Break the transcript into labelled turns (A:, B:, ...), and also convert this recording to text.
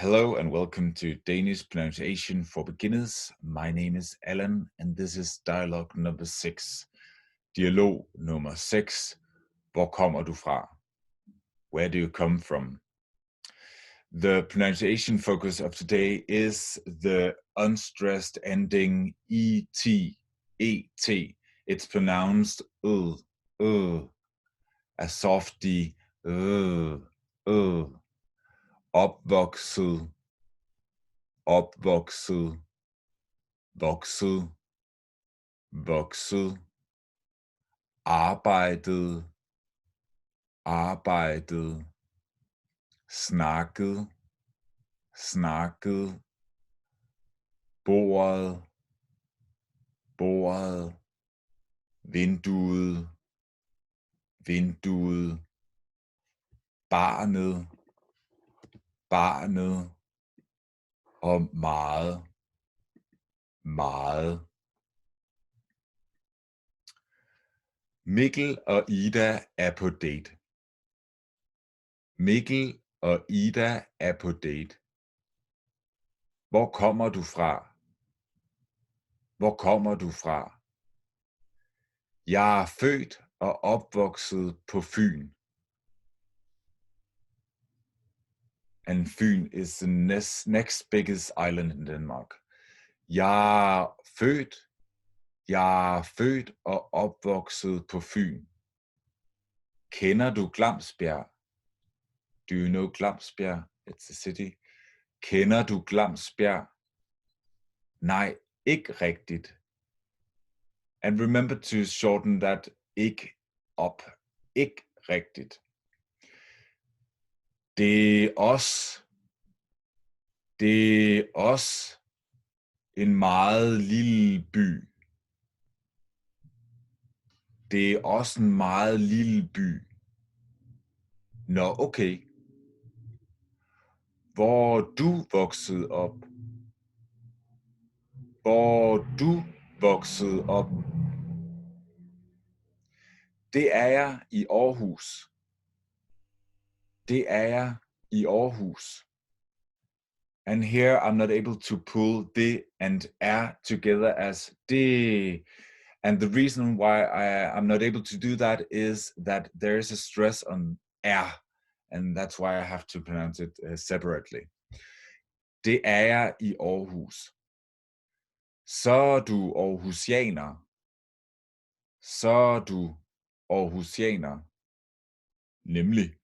A: Hello and welcome to Danish Pronunciation for Beginners. My name is Alan and this is Dialog number 6. Dialog nummer 6. Hvor kommer du fra? Where do you come from? The pronunciation focus of today is the unstressed ending et, et. It's pronounced a softy Opvokset, opvokset, vokset, vokset, arbejdet, arbejdet, snakket, snakket, bordet, bordet, vinduet, vinduet, barnet, barnet og meget, meget. Mikkel og Ida er på date. Mikkel og Ida er på date. Hvor kommer du fra? Hvor kommer du fra? Jeg er født og opvokset på Fyn. And Fyn is the next biggest island in Denmark. Jeg er født og opvokset på Fyn. Kender du Glamsbjerg? Do you know Glamsbjerg? It's a city. Kender du Glamsbjerg? Nej, ikke rigtigt. And remember to shorten that ikke up. Ikke rigtigt. Det er os. En meget lille by. Det er også en meget lille by. Nå, okay. Hvor er du vokset op? Hvor er du vokset op? Det er jeg i Århus. Det er jeg i Århus. And here I'm not able to pull det and together as det. And the reason why I'm not able to do that is that there is a stress on and that's why I have to pronounce it separately. Det er jeg i Århus. Så er du århusianer. Så er du århusianer. Nemlig.